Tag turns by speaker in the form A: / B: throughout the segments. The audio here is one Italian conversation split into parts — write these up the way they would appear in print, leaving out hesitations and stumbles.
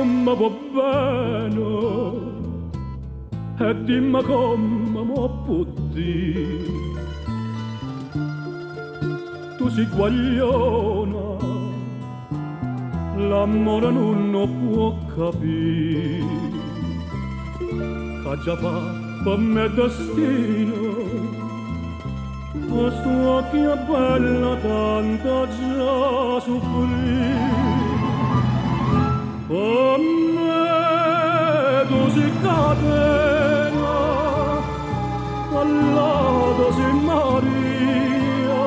A: mi va bene e dimmi come mi può dire. Tu sei guagliona, l'amore non lo può capire, che già fa per me destino. Questo occhio è bella tanta già soffrì. Per me tu sei catena, all'alto sei Maria,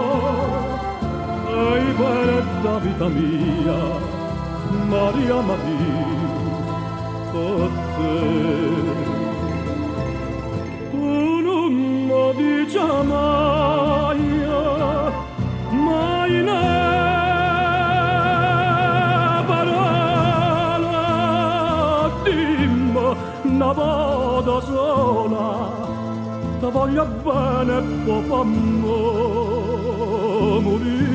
A: sei bella vita mia, Maria Maria, per te. Tu non mi dici mai, mai ne parola, dimmi una volta sola, ti voglio bene e poi fammi morire.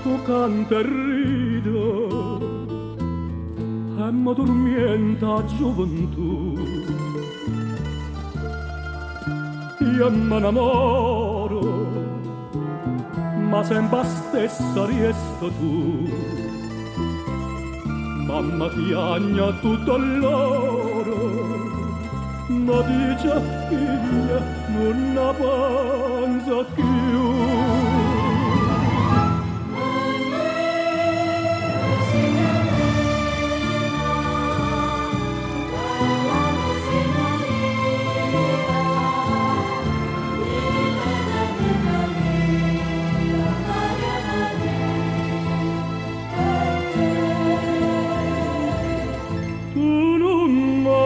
A: Tu canta e rido e mi dormienta gioventù. Io mi innamoro, ma sempre stessa resta tu. Mamma piagna tutto loro, ma dice figlia non la pensa più.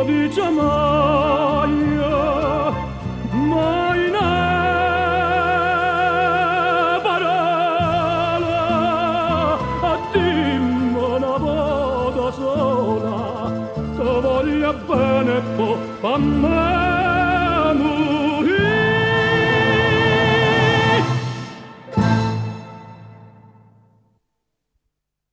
A: Dice mai, mai ne parola, dimmi una volta sola, ti voglio bene, poi a me